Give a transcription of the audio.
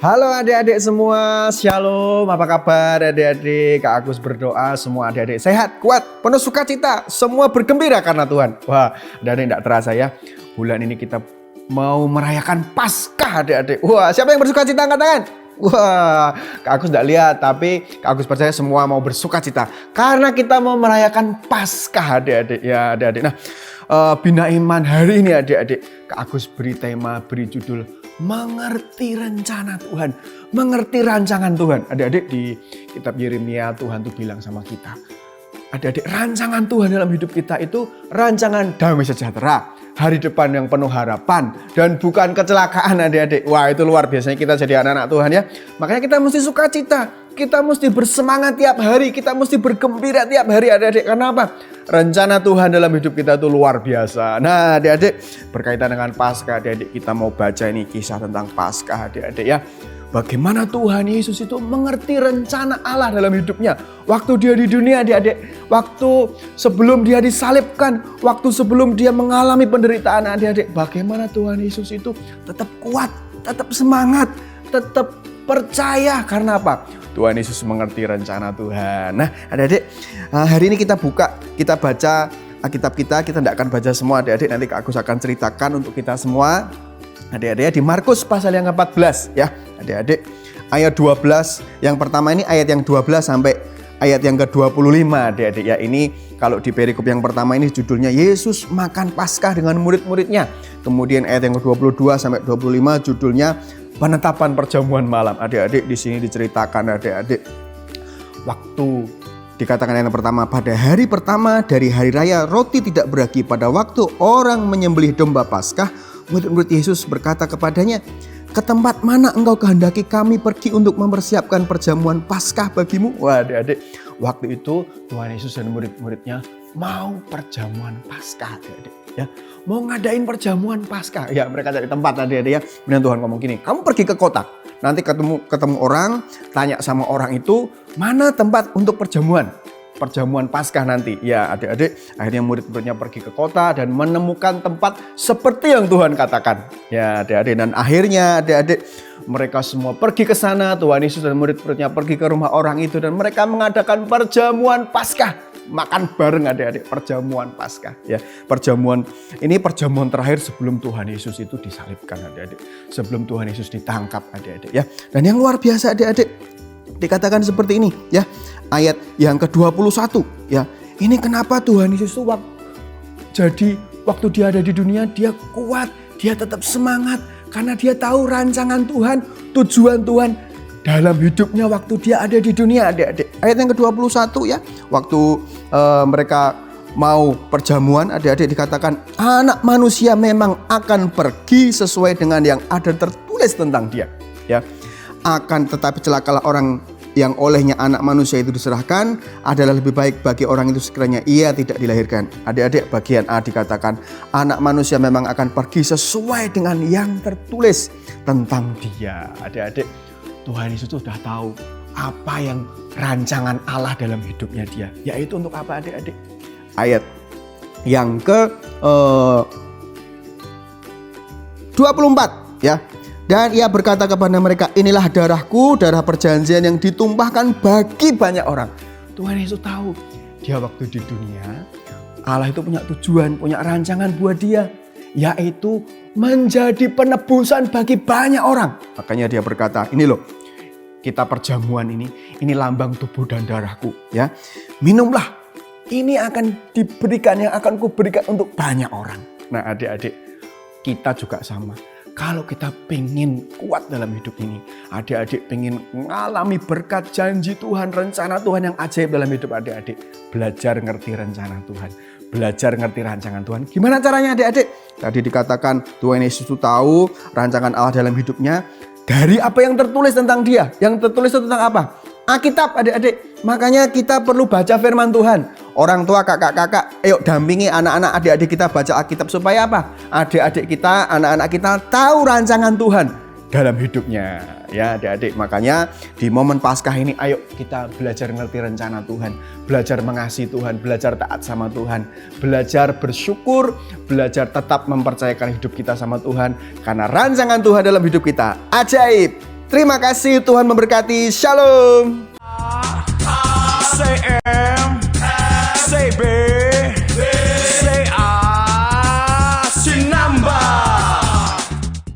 Halo adik-adik semua, shalom, apa kabar adik-adik? Kak Agus berdoa semua adik-adik sehat, kuat, penuh sukacita, semua bergembira karena Tuhan. Wah, adik-adik tidak terasa ya, bulan ini kita mau merayakan Paskah adik-adik. Wah, siapa yang bersukacita angkat tangan? Wah, Kak Agus tidak lihat, tapi Kak Agus percaya semua mau bersukacita karena kita mau merayakan Paskah adik-adik. Ya adik-adik, nah Bina Iman hari ini adik-adik, Kak Agus beri tema, beri judul mengerti rencana Tuhan, mengerti rancangan Tuhan. Adik-adik di kitab Yeremia Tuhan tuh bilang sama kita, adik-adik rancangan Tuhan dalam hidup kita itu rancangan damai sejahtera, hari depan yang penuh harapan dan bukan kecelakaan adik-adik. Wah itu luar biasanya kita jadi anak-anak Tuhan ya. Makanya kita mesti sukacita, kita mesti bersemangat tiap hari, kita mesti bergembira tiap hari adik-adik. Karena apa? Rencana Tuhan dalam hidup kita itu luar biasa. Nah adik-adik berkaitan dengan Paskah adik-adik kita mau baca ini kisah tentang Paskah adik-adik ya. Bagaimana Tuhan Yesus itu mengerti rencana Allah dalam hidupnya. Waktu dia di dunia adik-adik. Waktu sebelum dia disalibkan. Waktu sebelum dia mengalami penderitaan adik-adik. Bagaimana Tuhan Yesus itu tetap kuat, tetap semangat, tetap percaya. Karena apa? Tuhan Yesus mengerti rencana Tuhan. Nah adik-adik hari ini kita buka, kita baca Alkitab kita tidak akan baca semua adik-adik. Nanti Kak Agus akan ceritakan untuk kita semua. Adik-adik di Markus pasal yang ke-14 ya adik-adik ayat 12 yang pertama ini ayat yang 12 sampai ayat yang ke-25 adik-adik ya. Ini kalau di perikop yang pertama ini judulnya Yesus makan Paskah dengan murid-muridnya. Kemudian ayat yang ke-22 sampai 25 judulnya penetapan perjamuan malam. Adik-adik di sini diceritakan adik-adik waktu dikatakan yang pertama, pada hari pertama dari hari raya roti tidak beragi, pada waktu orang menyembelih domba Paskah, murid-murid Yesus berkata kepadanya, ke tempat mana engkau kehendaki kami pergi untuk mempersiapkan perjamuan Paskah bagimu? Wah adik-adik, waktu itu Tuhan Yesus dan murid-muridnya mau perjamuan Paskah adik-adik ya. Mau ngadain perjamuan Paskah. Ya mereka cari tempat adik-adik ya. Kemudian Tuhan ngomong gini, kamu pergi ke kota. Nanti ketemu orang, tanya sama orang itu, mana tempat untuk perjamuan Paskah nanti. Ya adik-adik, akhirnya murid-muridnya pergi ke kota dan menemukan tempat seperti yang Tuhan katakan. Ya adik-adik, dan akhirnya adik-adik mereka semua pergi ke sana. Tuhan Yesus dan murid-muridnya pergi ke rumah orang itu dan mereka mengadakan perjamuan Paskah. Makan bareng adik-adik, perjamuan Paskah ya. Perjamuan terakhir sebelum Tuhan Yesus itu disalibkan adik-adik. Sebelum Tuhan Yesus ditangkap adik-adik ya. Dan yang luar biasa adik-adik dikatakan seperti ini ya. Ayat yang ke-21 ya. Ini kenapa Tuhan Yesus itu waktu dia ada di dunia dia kuat, dia tetap semangat karena dia tahu rancangan Tuhan, tujuan Tuhan dalam hidupnya waktu dia ada di dunia adik-adik. Ayat yang ke-21 ya. Waktu mereka mau perjamuan adik-adik dikatakan anak manusia memang akan pergi sesuai dengan yang ada tertulis tentang dia ya. Akan tetapi celakalah orang yang olehnya anak manusia itu diserahkan, adalah lebih baik bagi orang itu sekiranya ia tidak dilahirkan. Adik-adik bagian A dikatakan anak manusia memang akan pergi sesuai dengan yang tertulis tentang dia. Adik-adik Tuhan Yesus sudah tahu apa yang rancangan Allah dalam hidupnya dia. Yaitu untuk apa adik-adik? Ayat yang ke 24 ya. Dan ia berkata kepada mereka, inilah darahku, darah perjanjian yang ditumpahkan bagi banyak orang. Tuhan Yesus tahu dia waktu di dunia Allah itu punya tujuan, punya rancangan buat dia, yaitu menjadi penebusan bagi banyak orang. Makanya dia berkata, ini loh, kita perjamuan ini lambang tubuh dan darahku ya. Minumlah, ini akan diberikan, yang akan kuberikan untuk banyak orang. Nah adik-adik, kita juga sama. Kalau kita pengen kuat dalam hidup ini, adik-adik pengen mengalami berkat janji Tuhan, rencana Tuhan yang ajaib dalam hidup adik-adik, belajar ngerti rencana Tuhan, belajar ngerti rancangan Tuhan. Gimana caranya adik-adik? Tadi dikatakan Tuhan Yesus itu tahu rancangan Allah dalam hidupnya dari apa yang tertulis tentang dia. Yang tertulis itu tentang apa? Alkitab adik-adik. Makanya kita perlu baca firman Tuhan. Orang tua, kakak-kakak, ayo dampingi anak-anak, adik-adik kita baca Alkitab supaya apa? Adik-adik kita, anak-anak kita tahu rancangan Tuhan dalam hidupnya. Ya adik-adik, makanya di momen Paskah ini ayo kita belajar ngerti rencana Tuhan, belajar mengasihi Tuhan, belajar taat sama Tuhan, belajar bersyukur, belajar tetap mempercayakan hidup kita sama Tuhan. Karena rancangan Tuhan dalam hidup kita ajaib, Terima kasih, Tuhan memberkati. Shalom.